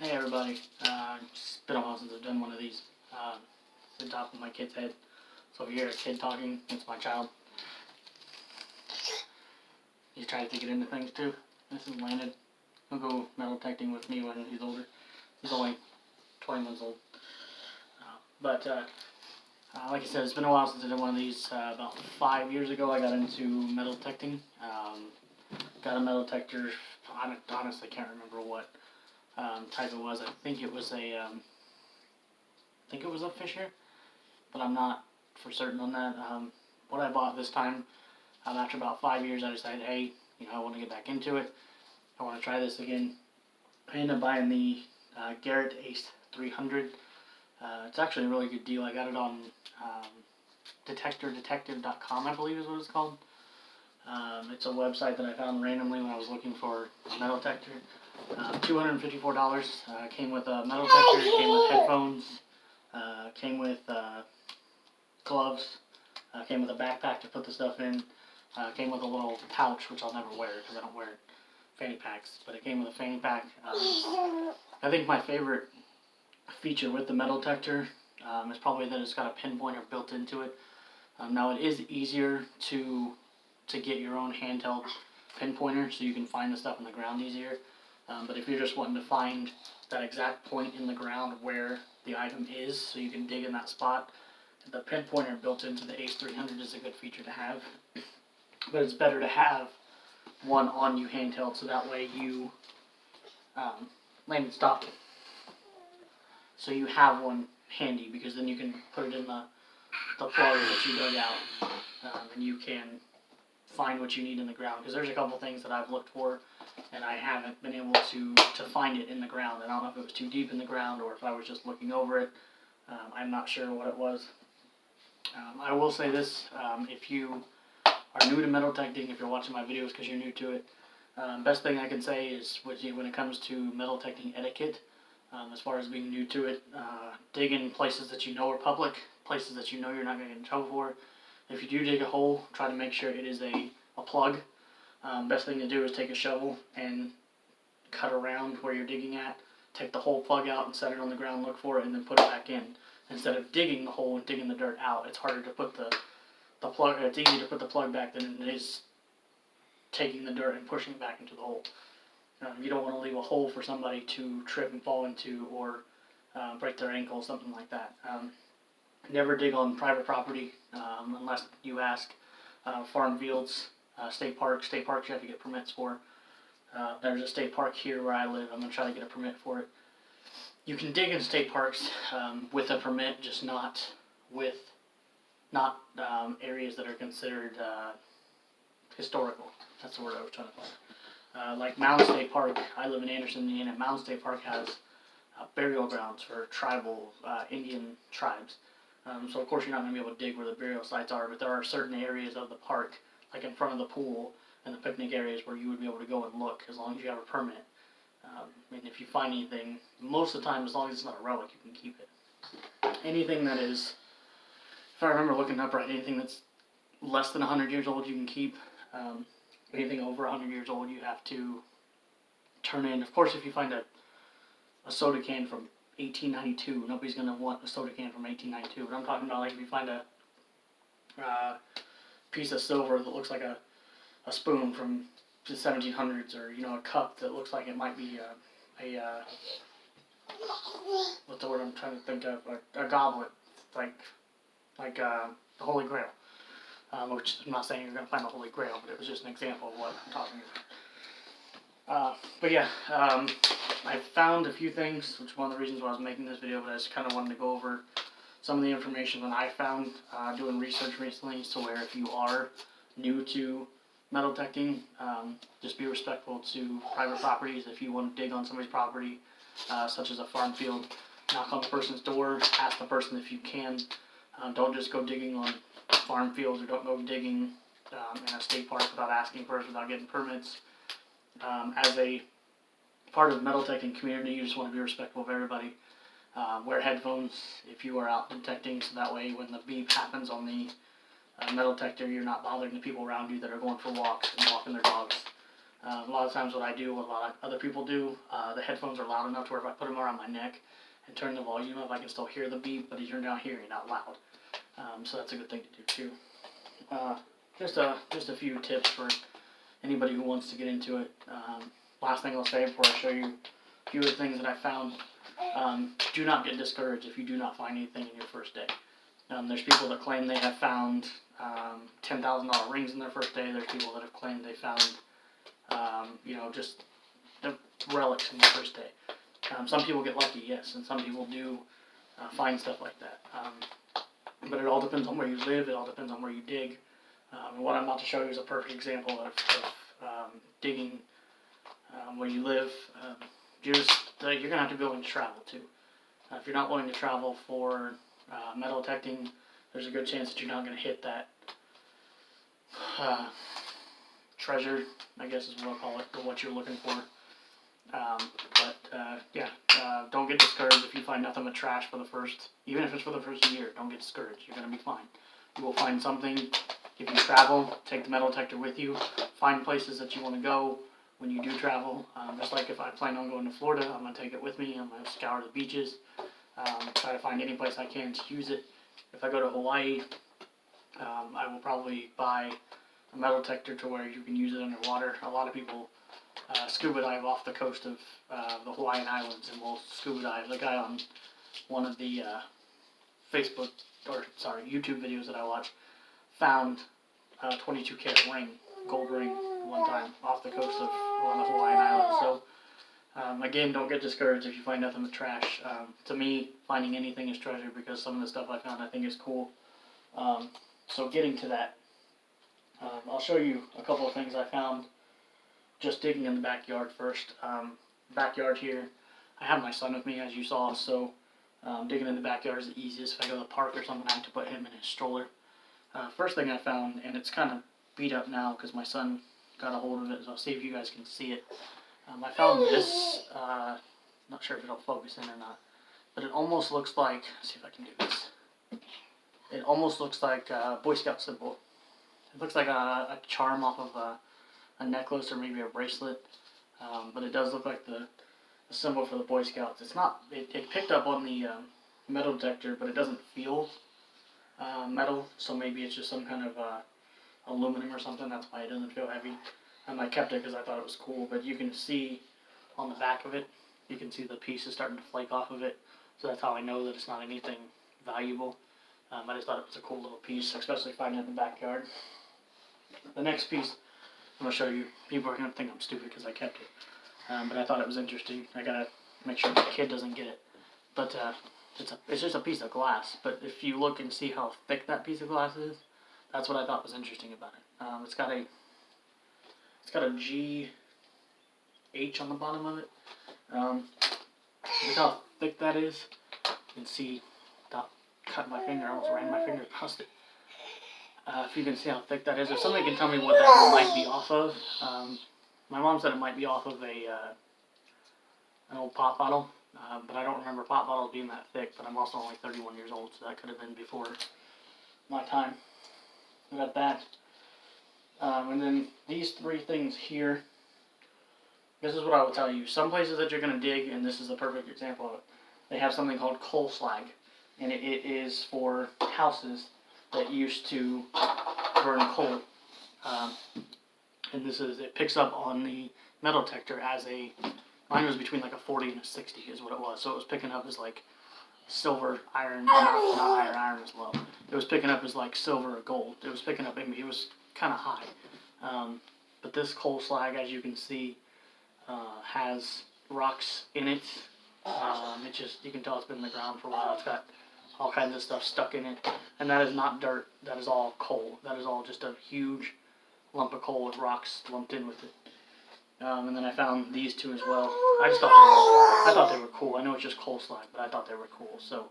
Hey everybody, it's been a while since I've done one of these. It's the top of my kid's head. So if you hear a kid talking, it's my child. He's trying to get into things too. This is Landon. He'll go metal detecting with me when he's older. He's only 20 months old. Like I said, it's been a while since I did one of these. About 5 years ago I got into metal detecting. Got a metal detector, I honestly can't remember what type it was. I think it was a Fisher, but I'm not for certain on that. What I bought this time, after about 5 years, I decided, hey, I want to get back into it. I want to try this again. I ended up buying the Garrett Ace 300. It's actually a really good deal. I got it on detectordetective.com, I believe is what it's called. It's a website that I found randomly when I was looking for a metal detector. $254. Came with a metal detector, came with headphones, came with gloves, came with a backpack to put the stuff in, came with a little pouch, which I'll never wear because I don't wear fanny packs, but it came with a fanny pack. I think my favorite feature with the metal detector is probably that it's got a pinpointer built into it. Now it is easier to get your own handheld pinpointer so you can find the stuff on the ground easier. But if you're just wanting to find that exact point in the ground where the item is so you can dig in that spot, the pinpointer built into the Ace 300 is a good feature to have. But it's better to have one on you handheld so that way you stop. So you have one handy because then you can put it in the plug that you dug out and you can find what you need in the ground, because there's a couple things that I've looked for and I haven't been able to find it in the ground. I don't know if it was too deep in the ground or if I was just looking over it. I'm not sure what it was. I will say this, if you are new to metal detecting, if you're watching my videos because you're new to it, best thing I can say is when it comes to metal detecting etiquette, as far as being new to it, dig in places that you know are public, places that you know you're not going to get in trouble for. If you do dig a hole, try to make sure it is a plug. Best thing to do is take a shovel and cut around where you're digging at, take the whole plug out and set it on the ground, look for it, and then put it back in. Instead of digging the hole and digging the dirt out, it's harder to put the plug, it's easier to put the plug back than it is taking the dirt and pushing it back into the hole. You don't want to leave a hole for somebody to trip and fall into or break their ankle, something like that. Never dig on private property unless you ask. Farm fields, state parks you have to get permits for. There's a state park here where I live. I'm going to try to get a permit for it. You can dig in state parks with a permit, just not areas that are considered historical. That's the word I was trying to find. Like Mound State Park, I live in Anderson, Indiana. Mound State Park has burial grounds for tribal Indian tribes. So of course you're not going to be able to dig where the burial sites are, but there are certain areas of the park, like in front of the pool and the picnic areas, where you would be able to go and look as long as you have a permit. And if you find anything, most of the time, as long as it's not a relic, you can keep it. Anything that is, if I remember looking up right, anything that's less than 100 years old you can keep. Anything over 100 years old you have to turn in. Of course, if you find a soda can from 1892, nobody's going to want a soda can from 1892. But I'm talking about like if you find a piece of silver that looks like a spoon from the 1700s, or a cup that looks like it might be what's the word I'm trying to think of, a goblet, like the Holy Grail. Which I'm not saying you're going to find the Holy Grail, but it was just an example of what I'm talking about. But yeah, I found a few things, which is one of the reasons why I was making this video, but I just kind of wanted to go over some of the information that I found doing research recently, so where if you are new to metal detecting, just be respectful to private properties. If you want to dig on somebody's property, such as a farm field, knock on the person's door, ask the person if you can. Don't just go digging on farm fields, or don't go digging in a state park without asking first, without getting permits. As a part of the metal detecting community, you just want to be respectful of everybody. Wear headphones if you are out detecting, so that way when the beep happens on the metal detector, you're not bothering the people around you that are going for walks and walking their dogs. A lot of times what I do, what a lot of other people do, the headphones are loud enough to where if I put them around my neck and turn the volume up, I can still hear the beep, but you're not hearing it out loud. So that's a good thing to do too. Just a few tips for anybody who wants to get into it. Last thing I'll say before I show you a few of the things that I found. Do not get discouraged if you do not find anything in your first day. There's people that claim they have found $10,000 rings in their first day. There's people that have claimed they found, just the relics in their first day. Some people get lucky, yes, and some people do find stuff like that. But it all depends on where you live. It all depends on where you dig. And what I'm about to show you is a perfect example of digging where you live. You're gonna have to be willing to travel too. If you're not willing to travel for metal detecting, there's a good chance that you're not gonna hit that treasure, I guess is what I'll call it, or what you're looking for. Don't get discouraged if you find nothing but trash for the first, even if it's for the first year. Don't get discouraged. You're gonna be fine. You will find something. If you travel, take the metal detector with you. Find places that you want to go when you do travel. Just like if I plan on going to Florida, I'm going to take it with me. I'm going to scour the beaches, try to find any place I can to use it. If I go to Hawaii, I will probably buy a metal detector to where you can use it underwater. A lot of people scuba dive off the coast of the Hawaiian Islands and will scuba dive. The guy on one of the YouTube videos that I watch found a 22 karat ring, gold ring, one time off the coast of one of the Hawaiian Islands. So, again, don't get discouraged if you find nothing but trash. To me, finding anything is treasure because some of the stuff I found I think is cool. So getting to that, I'll show you a couple of things I found just digging in the backyard first. Backyard here, I have my son with me as you saw, so digging in the backyard is the easiest. If I go to the park or something, I have to put him in his stroller. First thing I found, and it's kind of beat up now because my son got a hold of it, so I'll see if you guys can see it. I found this, not sure if it'll focus in or not, but it almost looks like, let's see if I can do this. It almost looks like a Boy Scout symbol. It looks like a charm off of a necklace or maybe a bracelet, but it does look like the symbol for the Boy Scouts. It's not, it picked up on the metal detector, but it doesn't feel metal, so maybe it's just some kind of aluminum or something. That's why it doesn't feel heavy. I kept it because I thought it was cool, but you can see on the back of it, you can see the pieces starting to flake off of it, so that's how I know that it's not anything valuable. I just thought it was a cool little piece, especially finding it in the backyard. The next piece I'm going to show you, people are going to think I'm stupid because I kept it, but I thought it was interesting. I got to make sure the kid doesn't get it, but it's just a piece of glass, but if you look and see how thick that piece of glass is, that's what I thought was interesting about it. It's got a GH on the bottom of it. Look how thick that is. You can see, without cutting my finger, I almost ran my finger across it. If you can see how thick that is, if somebody can tell me what that might be off of, my mom said it might be off of an old pop bottle. But I don't remember pop bottles being that thick, but I'm also only 31 years old, so that could have been before my time. We got that. And then these three things here, this is what I will tell you. Some places that you're going to dig, and this is a perfect example of it, they have something called coal slag, and it is for houses that used to burn coal. And it picks up on the metal detector as mine was between like a 40 and a 60 is what it was. So it was picking up as like silver, iron, not iron, iron is low. It was picking up as like silver or gold. It was picking up, it was kind of high. But this coal slag, as you can see, has rocks in it. You can tell it's been in the ground for a while. It's got all kinds of stuff stuck in it. And that is not dirt, that is all coal. That is all just a huge lump of coal with rocks lumped in with it. And then I found these two as well. I thought they were cool. I know it's just coal slag, but I thought they were cool, so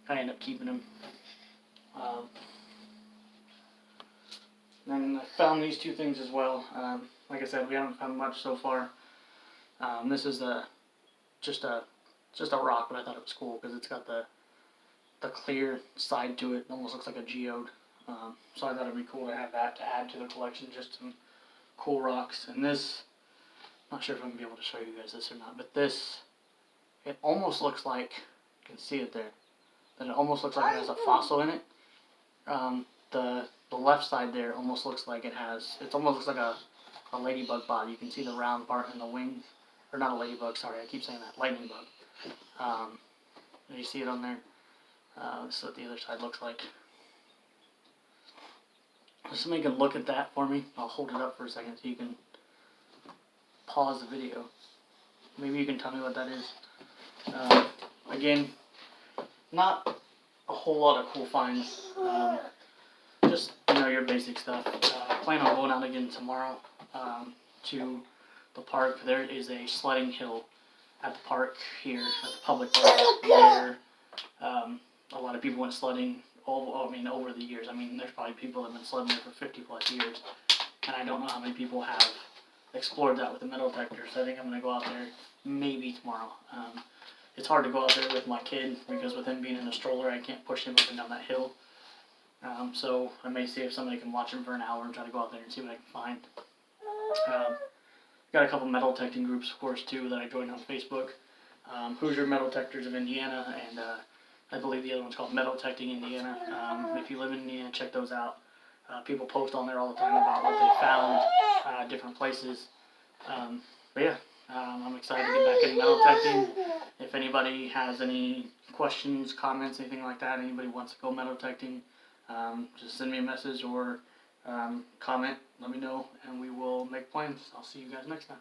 I ended up keeping them. And I found these two things as well. Like I said, we haven't found much so far. This is just a rock, but I thought it was cool because it's got the clear side to it. It almost looks like a geode. So I thought it'd be cool to have that to add to the collection, just some cool rocks. And this not sure if I'm going to be able to show you guys this or not, but this, it almost looks like, you can see it there, that it almost looks like it has a fossil in it. The left side there almost looks like it almost looks like a ladybug body. You can see the round part in the wing, or not a ladybug, sorry, I keep saying that, lightning bug. You see it on there? This is what the other side looks like. If somebody can look at that for me, I'll hold it up for a second so you can pause the video. Maybe you can tell me what that is. Again, not a whole lot of cool finds. Just, your basic stuff. I plan on going out again tomorrow to the park. There is a sledding hill at the park here, at the public park, where a lot of people went sledding over the years. There's probably people that have been sledding there for 50 plus years, and I don't know how many people have explored that with a metal detector, so I think I'm going to go out there maybe tomorrow. It's hard to go out there with my kid, because with him being in a stroller, I can't push him up and down that hill. So I may see if somebody can watch him for an hour and try to go out there and see what I can find. Got a couple metal detecting groups, of course, too, that I joined on Facebook. Hoosier Metal Detectors of Indiana, and I believe the other one's called Metal Detecting Indiana. If you live in Indiana, check those out. People post on there all the time about what they found, different places. But yeah, I'm excited to get back into metal detecting. If anybody has any questions, comments, anything like that, anybody wants to go metal detecting, just send me a message or comment, let me know, and we will make plans. I'll see you guys next time.